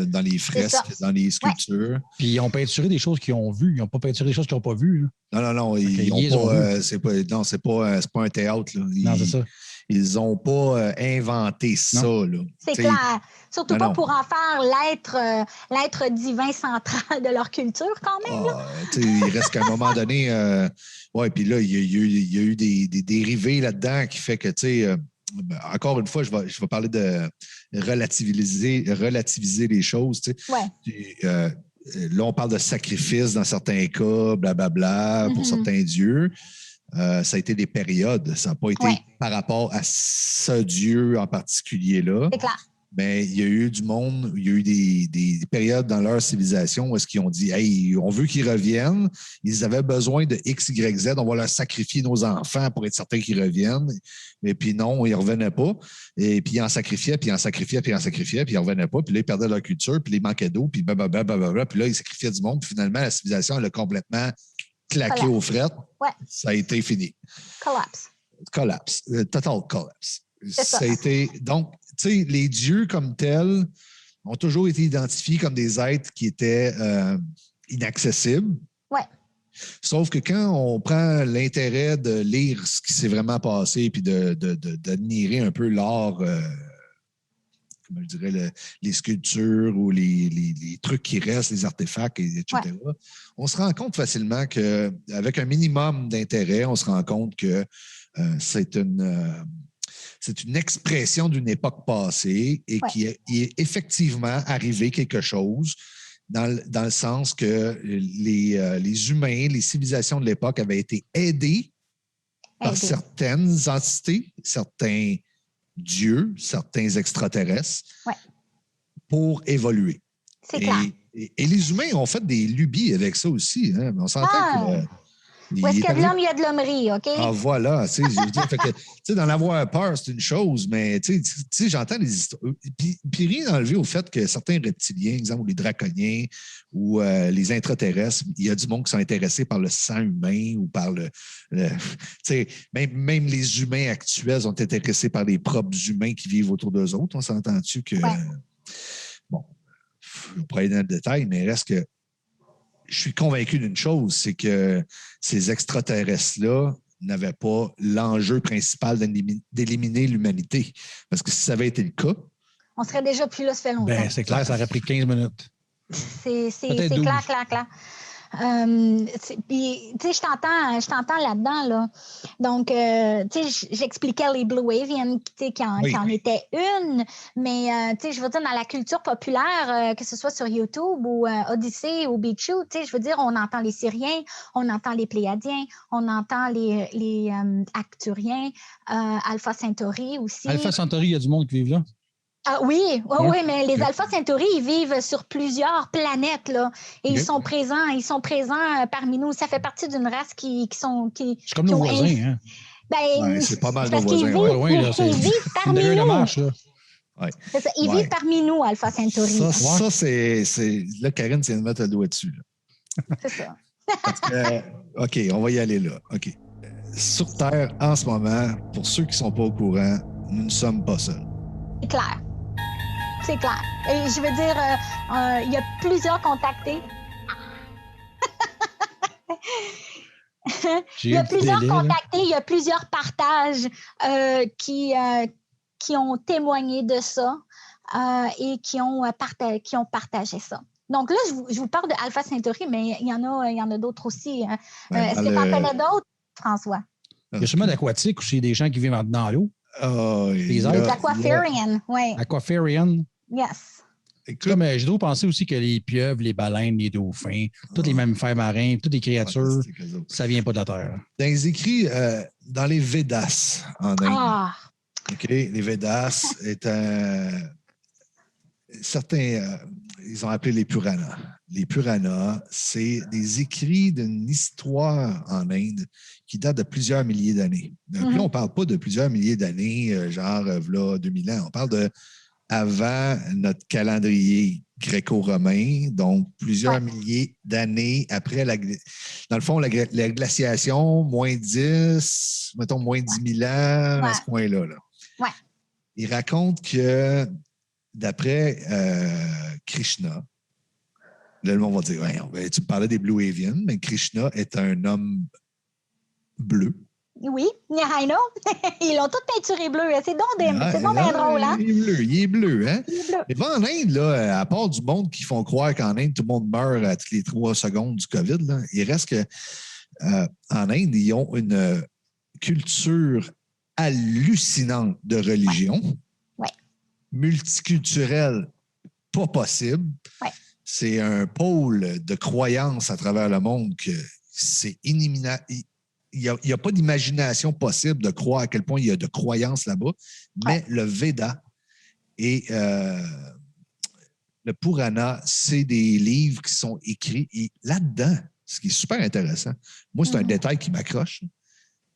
dans les fresques, dans les sculptures. Ouais. Puis ils ont peinturé des choses qu'ils ont vues. Ils n'ont pas peinturé des choses qu'ils n'ont pas vues. Là. Non. Ils ont pas. C'est pas un théâtre. Là. Non, c'est ça. Ils n'ont pas inventé ça. Là. C'est clair. Surtout pas pour en faire l'être divin central de leur culture, quand même. Il reste qu'à un moment donné, puis là, il y a eu des dérivés là-dedans qui fait que, encore une fois, je vais parler de relativiser les choses. là, on parle de sacrifices dans certains cas, blablabla, pour certains dieux. Ça a été des périodes. Ça n'a pas été par rapport à ce dieu en particulier-là. C'est clair. Mais il y a eu du monde, il y a eu des périodes dans leur civilisation où est-ce qu'ils ont dit « Hey, on veut qu'ils reviennent. » Ils avaient besoin de X, Y, Z. On va leur sacrifier nos enfants pour être certains qu'ils reviennent. Et puis non, ils ne revenaient pas. Et puis ils en sacrifiaient, puis ils en sacrifiaient, puis ils en sacrifiaient, puis ils ne revenaient pas. Puis là, ils perdaient leur culture, puis ils manquaient d'eau, puis blablabla. Puis là, ils sacrifiaient du monde. Puis finalement, la civilisation, elle a complètement claqué aux frettes. Ouais. Ça a été fini. Collapse. Total collapse. Ça a été... Donc, tu sais, les dieux comme tels ont toujours été identifiés comme des êtres qui étaient inaccessibles. Ouais. Sauf que quand on prend l'intérêt de lire ce qui s'est vraiment passé puis d'admirer un peu l'art, comment je dirais, les sculptures ou les trucs qui restent, les artefacts, etc., on se rend compte facilement qu'avec un minimum d'intérêt, on se rend compte que c'est une expression d'une époque passée et qu'il est effectivement arrivé quelque chose dans le sens que les humains, les civilisations de l'époque avaient été aidés par certaines entités, certains dieux, certains extraterrestres pour évoluer. C'est clair. Et les humains ont fait des lubies avec ça aussi. Hein? On s'entend que... Où est-ce qu'il y a de l'homme, il y a de l'hommerie, OK? Ah, voilà. Tu sais, d'en avoir peur, c'est une chose, mais tu sais, j'entends des histoires. Puis rien d'enlever au fait que certains reptiliens, exemple, ou les draconiens ou les intraterrestres, il y a du monde qui sont intéressés par le sang humain ou par tu sais, même les humains actuels sont intéressés par les propres humains qui vivent autour d'eux autres. On s'entend-tu que... Bon, je ne pourrais aller dans le détail, mais il reste que je suis convaincu d'une chose, c'est que ces extraterrestres-là n'avaient pas l'enjeu principal d'éliminer l'humanité. Parce que si ça avait été le cas... On serait déjà plus là, ça fait longtemps. Ben, c'est clair, ça aurait pris 15 minutes. C'est clair. Puis, tu sais, je t'entends là-dedans, là. Donc, tu sais, j'expliquais les Blue Avian, tu sais, qui en était une, mais, tu sais, je veux dire, dans la culture populaire, que ce soit sur YouTube ou Odyssey ou BitChute, tu sais, je veux dire, on entend les Syriens, on entend les Pléiadiens, on entend les Acturiens, Alpha Centauri aussi. Alpha Centauri, il y a du monde qui vit là? Ah oui, mais les Alpha Centauri, ils vivent sur plusieurs planètes, là. Et ils sont présents parmi nous. Ça fait partie d'une race qui sont... C'est comme nos voisins, hein? Ben, c'est pas mal nos voisins. Ils vivent parmi nous. Marche, là. Ouais. C'est ça, ils vivent parmi nous, Alpha Centauri. Ça c'est... Là, Karine, c'est de mettre le doigt dessus, là. C'est ça. Parce que, OK, on va y aller là. OK. Sur Terre, en ce moment, pour ceux qui ne sont pas au courant, nous ne sommes pas seuls. C'est clair. C'est clair. Et je veux dire, il y a plusieurs contactés. Il y a plusieurs contactés, il y a plusieurs partages qui ont témoigné de ça et qui ont partagé ça. Donc là, je vous parle de Alpha Centauri, mais il y en a d'autres aussi. Hein. Est-ce que tu en connais d'autres, François? Il y a sûrement d'aquatiques ou c'est des gens qui vivent dans l'eau. Les aquafarian, oui. Aquafarian. Yes. Comme je dois penser aussi que les pieuvres, les baleines, les dauphins, tous les mammifères marins, toutes les créatures, ça vient pas de la Terre. Dans les écrits, dans les Védas en Inde, les Védas est certains, ils ont appelé les Puranas. Les Puranas, c'est des écrits d'une histoire en Inde qui date de plusieurs milliers d'années. Donc là, on ne parle pas de plusieurs milliers d'années, genre là, 2000 ans. On parle de avant notre calendrier gréco-romain, donc plusieurs milliers d'années après, dans le fond, la glaciation, moins 10, mettons moins 10 000 ans, à ce point-là. Là. Ouais. Il raconte que d'après Krishna, là, le monde va dire, ouais, tu me parlais des Blue Avian, mais Krishna est un homme bleu. Oui, I know. Ils l'ont tout peinturé bleu. C'est donc bien drôle, hein? Il est bleu, hein? Il est bleu. Mais en Inde, là, à part du monde qui font croire qu'en Inde, tout le monde meurt à toutes les 3 secondes du COVID, là, il reste que en Inde, ils ont une culture hallucinante de religion, multiculturelle, pas possible. Ouais. c'est un pôle de croyance à travers le monde que c'est inimaginable. Il n'y a pas d'imagination possible de croire à quel point il y a de croyances là-bas, mais le Veda et le Purana, c'est des livres qui sont écrits. Et là-dedans, ce qui est super intéressant, moi, c'est un détail qui m'accroche.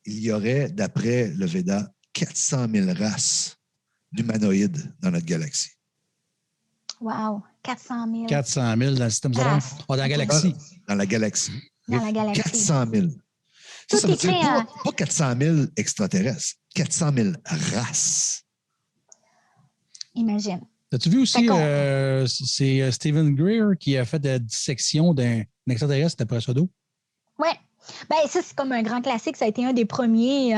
Il y aurait, d'après le Veda, 400 000 races d'humanoïdes dans notre galaxie. Wow, 400 000. 400 000 dans le système solaire. Dans la galaxie. Dans la galaxie. Dans la galaxie. 400 000. Ça veut dire pas 400 000 extraterrestres, 400 000 races. Imagine. As-tu vu aussi, c'est Stephen Greer qui a fait la dissection d'un extraterrestre d'après ça d'eau? Oui. Ben, ça, c'est comme un grand classique. Ça a été un des premiers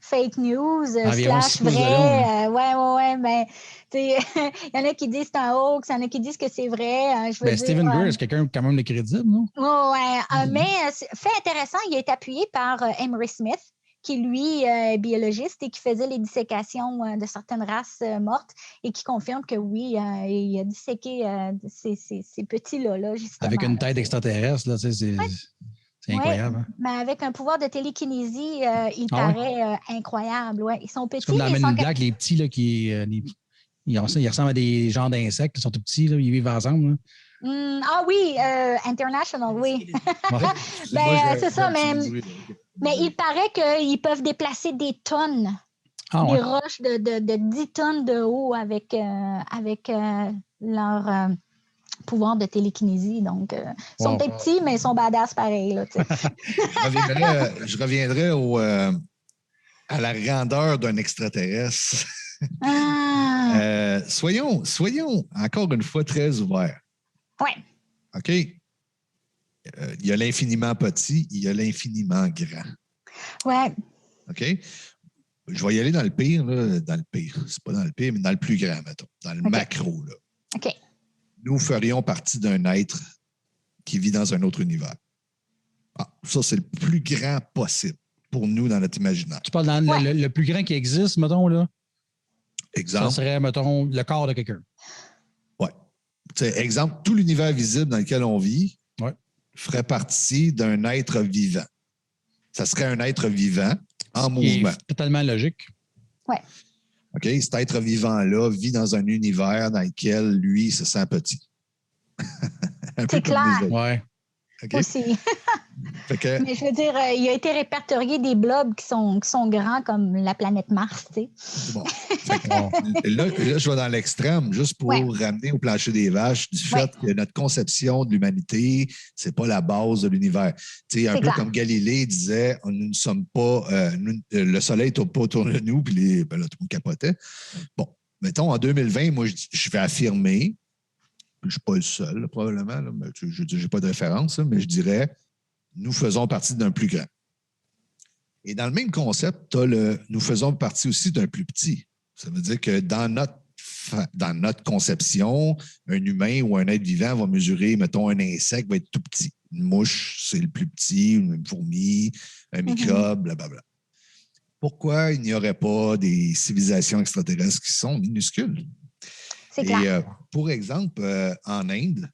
fake news, slash vrai. Ben, il y en a qui disent que c'est un hoax, il y en a qui disent que c'est vrai. Stephen Greer, c'est quelqu'un quand même de crédible, non? Oui, mais fait intéressant, il a été appuyé par Emery Smith, qui, lui, est biologiste et qui faisait les dissécations de certaines races mortes et qui confirme que oui, il a disséqué ces petits-là, justement. Avec une tête extraterrestre, là, c'est incroyable. Hein? Mais avec un pouvoir de télékinésie, il paraît incroyable. Ouais. Ils sont petits. C'est comme dans Men in Black, les petits, là, ils ressemblent à des genres d'insectes, ils sont tout petits, là, ils vivent ensemble. Oui, International, oui. C'est ça, mais il paraît qu'ils peuvent déplacer des tonnes, des roches de 10 tonnes de haut avec leur pouvoir de télékinésie. Donc, ils sont peut-être petits, mais ils sont badass pareil. Là, je reviendrai à la grandeur d'un extraterrestre. Soyons encore une fois très ouverts. Oui. OK? Il y a l'infiniment petit, il y a l'infiniment grand. Oui. OK? Je vais y aller dans le pire, là, dans le pire. C'est pas dans le pire, mais dans le plus grand, mettons. Dans le macro, là. OK. Nous ferions partie d'un être qui vit dans un autre univers. Ça, c'est le plus grand possible pour nous dans notre imaginaire. Tu parles dans le plus grand qui existe, mettons, là? Exemple. Ça serait, mettons, le corps de quelqu'un. Oui. Exemple, tout l'univers visible dans lequel on vit ferait partie d'un être vivant. Ça serait un être vivant en mouvement. Totalement logique. Oui. OK? Cet être vivant-là vit dans un univers dans lequel, lui, se sent petit. C'est clair. Oui. Okay? Aussi. Mais je veux dire, il a été répertorié des blobs qui sont grands comme la planète Mars, tu sais. Bon. Là, je vais dans l'extrême, juste pour ramener au plancher des vaches du fait que notre conception de l'humanité, c'est pas la base de l'univers. Tu sais, un peu clair. Comme Galilée disait, nous ne sommes pas, le soleil ne tourne pas autour de nous, puis là, tout le monde capotait. Bon, mettons, en 2020, moi, je vais affirmer, je ne suis pas le seul, là, probablement, là, mais je n'ai pas de référence, là, mais je dirais, nous faisons partie d'un plus grand. Et dans le même concept, nous faisons partie aussi d'un plus petit. Ça veut dire que dans notre conception, un humain ou un être vivant va mesurer, mettons, un insecte va être tout petit. Une mouche, c'est le plus petit, une fourmi, un microbe, blablabla. Pourquoi il n'y aurait pas des civilisations extraterrestres qui sont minuscules? C'est clair. Et pour exemple, en Inde,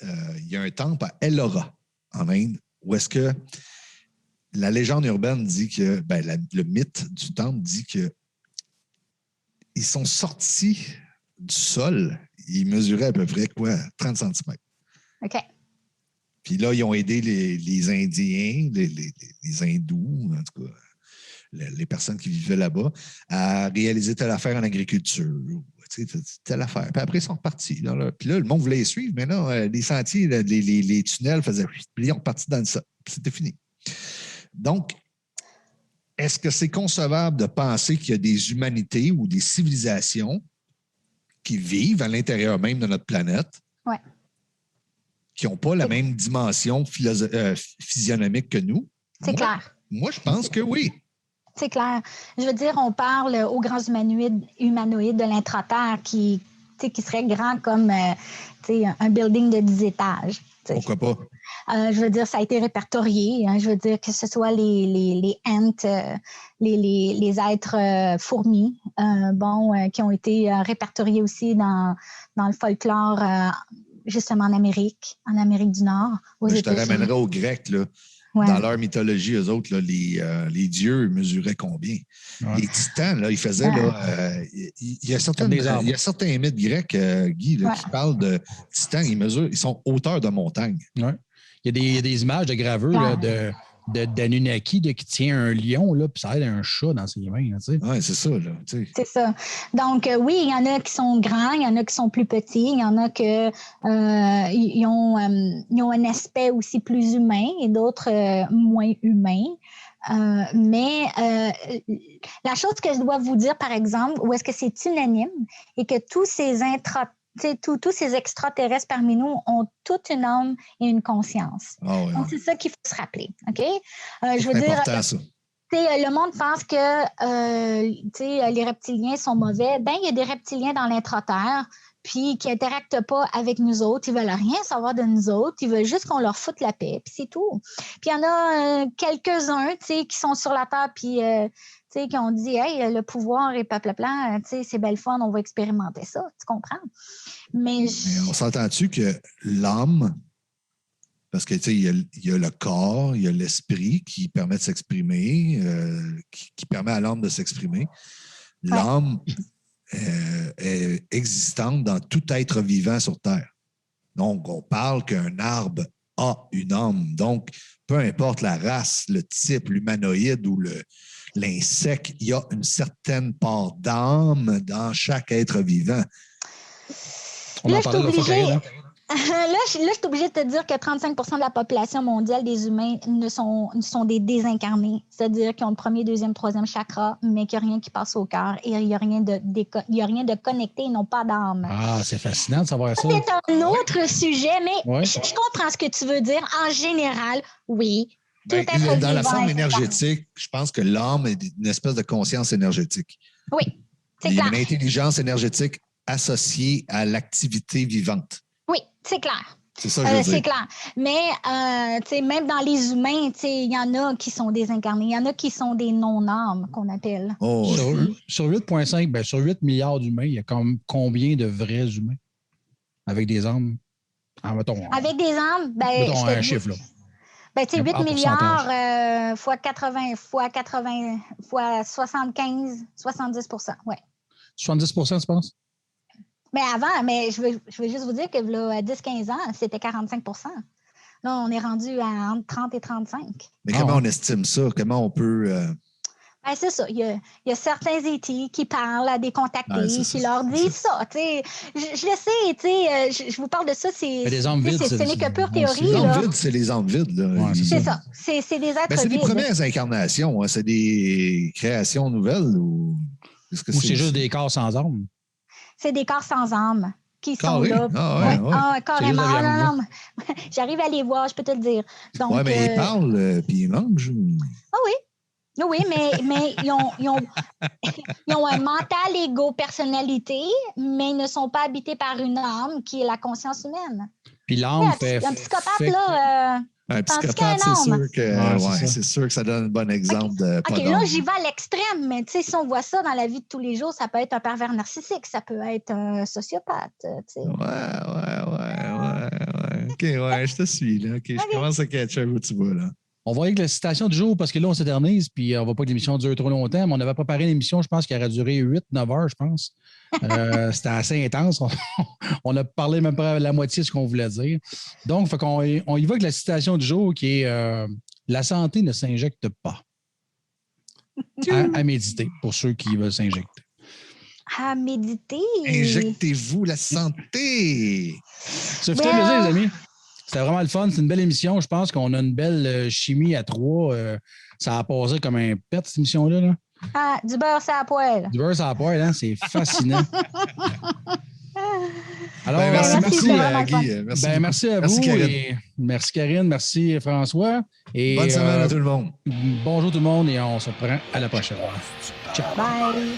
il y a un temple à Ellora, en Inde, où est-ce que la légende urbaine dit que, le mythe du temple dit que ils sont sortis du sol, ils mesuraient à peu près 30 cm. OK. Puis là, ils ont aidé les Indiens, les Hindous, en tout cas, les personnes qui vivaient là-bas, à réaliser telle affaire en agriculture. Telle affaire. Puis après, ils sont repartis. Puis là, le monde voulait les suivre, mais non, les sentiers, les tunnels faisaient... Puis ils sont repartis dans le sol. C'était fini. Donc, est-ce que c'est concevable de penser qu'il y a des humanités ou des civilisations qui vivent à l'intérieur même de notre planète, qui n'ont pas la même dimension physionomique que nous? C'est clair. Moi, je pense que oui. C'est clair. Je veux dire, on parle aux grands humanoïdes de l'intraterre qui serait grand comme un building de 10 étages. Pourquoi pas? Je veux dire, ça a été répertorié. Je veux dire que ce soit les ants, les êtres fourmis, qui ont été répertoriés aussi dans le folklore justement en Amérique du Nord, aux Je te États-Unis. ramènerai aux Grecs, là. Ouais. Dans leur mythologie, eux autres, là, les dieux mesuraient combien? Ouais. Les titans, là, ils faisaient, il y a certains mythes grecs, Guy, là, qui parlent de titans, ils sont hauteurs de montagne. Ouais. Il y a des images de gravures là, d'Anunnaki qui tient un lion, là, puis ça aide un chat dans ses mains. Oui, c'est ça. Là, c'est ça. Donc, oui, il y en a qui sont grands, il y en a qui sont plus petits, il y en a qui ils ont un aspect aussi plus humain et d'autres moins humains. Mais la chose que je dois vous dire, par exemple, où est-ce que c'est unanime et que tous ces tous ces extraterrestres parmi nous ont toute une âme et une conscience. Oh, ouais, donc, c'est ça qu'il faut se rappeler. OK? Je veux c'est dire, important, ça. le monde pense que les reptiliens sont mauvais. Ben, il y a des reptiliens dans l'intraterre puis qui n'interactent pas avec nous autres. Ils ne veulent rien savoir de nous autres. Ils veulent juste qu'on leur foute la paix, puis c'est tout. Puis il y en a quelques-uns qui sont sur la Terre, puis qui ont dit « Hey, le pouvoir et paplapla, c'est belle fun, on va expérimenter ça. » Tu comprends? Mais on s'entend-tu que l'âme, parce que il y a le corps, il y a l'esprit qui permet de s'exprimer, qui permet à l'âme de s'exprimer. L'âme est existante dans tout être vivant sur Terre. Donc, on parle qu'un arbre a une âme. Donc, peu importe la race, le type, l'humanoïde ou l'insecte, il y a une certaine part d'âme dans chaque être vivant. On en parlait l'autre fois, Karine. Là, je suis obligée de te dire que 35 de la population mondiale des humains sont des désincarnés, c'est-à-dire qu'ils ont le premier, deuxième, troisième chakra, mais qu'il n'y a rien qui passe au cœur et il n'y a rien de connecté, ils n'ont pas d'âme. Ah, c'est fascinant de savoir ça. C'est un autre sujet, mais je comprends ce que tu veux dire. En général, oui. Dans la forme énergétique, je pense que l'âme est une espèce de conscience énergétique. Oui, c'est clair. Il y a une intelligence énergétique associée à l'activité vivante. Oui, c'est clair. C'est ça que je veux dire. C'est clair. Mais même dans les humains, il y en a qui sont désincarnés. Il y en a qui sont des non-âmes, qu'on appelle. Oh, sur 8,5, sur 8 milliards d'humains, il y a combien de vrais humains avec des âmes? Avec des âmes, mettons un chiffre, là. 8 milliards fois 80, fois 75, 70 ouais. 70 tu penses? Mais avant, je veux juste vous dire que là, à 10-15 ans, c'était 45 Là, on est rendu à entre 30 et 35. Mais comment on estime ça? Comment on peut... c'est ça. Il y a certains ET qui parlent à des contactés, qui leur disent ça. Je le sais, je vous parle de ça, ce n'est que pure théorie. Les âmes vides, c'est les âmes vides. Là. C'est ça. C'est des êtres vides. C'est des premières incarnations. Hein. C'est des créations nouvelles ou c'est juste des corps sans âme? C'est des corps sans âme qui sont là. Carrément. Non. J'arrive à les voir, je peux te le dire. Oui, mais ils parlent puis ils mangent. Ah oui. Oui, mais ils ont un mental, ego, personnalité, mais ils ne sont pas habités par une âme qui est la conscience humaine. Puis l'âme fait... Un psychopathe, là... Un psychopathe, c'est sûr que ça donne un bon exemple de pas là, j'y vais à l'extrême, mais si on voit ça dans la vie de tous les jours, ça peut être un pervers narcissique, ça peut être un sociopathe. Ouais. OK, je te suis, là. OK, je commence à catcher où tu vas, là. On va avec la citation du jour parce que là, on s'éternise, puis on ne va pas que l'émission dure trop longtemps, mais on avait préparé une émission, je pense, qui aurait duré 8-9 heures, je pense. C'était assez intense. On a parlé même pas la moitié de ce qu'on voulait dire. Donc, on y va avec la citation du jour qui est la santé ne s'injecte pas. À méditer, pour ceux qui veulent s'injecter. À méditer. Injectez-vous la santé. Ça fait plaisir, les amis. C'était vraiment le fun. C'est une belle émission. Je pense qu'on a une belle chimie à trois. Ça a passé comme un pet, cette émission-là. Là. Ah, du beurre sur la poêle. Du beurre sur la poêle, hein? C'est fascinant. Alors, merci Guy. Merci à vous. Merci Karine. Merci François. Et, bonne semaine à tout le monde. Bonjour tout le monde et on se reprend à la prochaine. Ciao. Bye.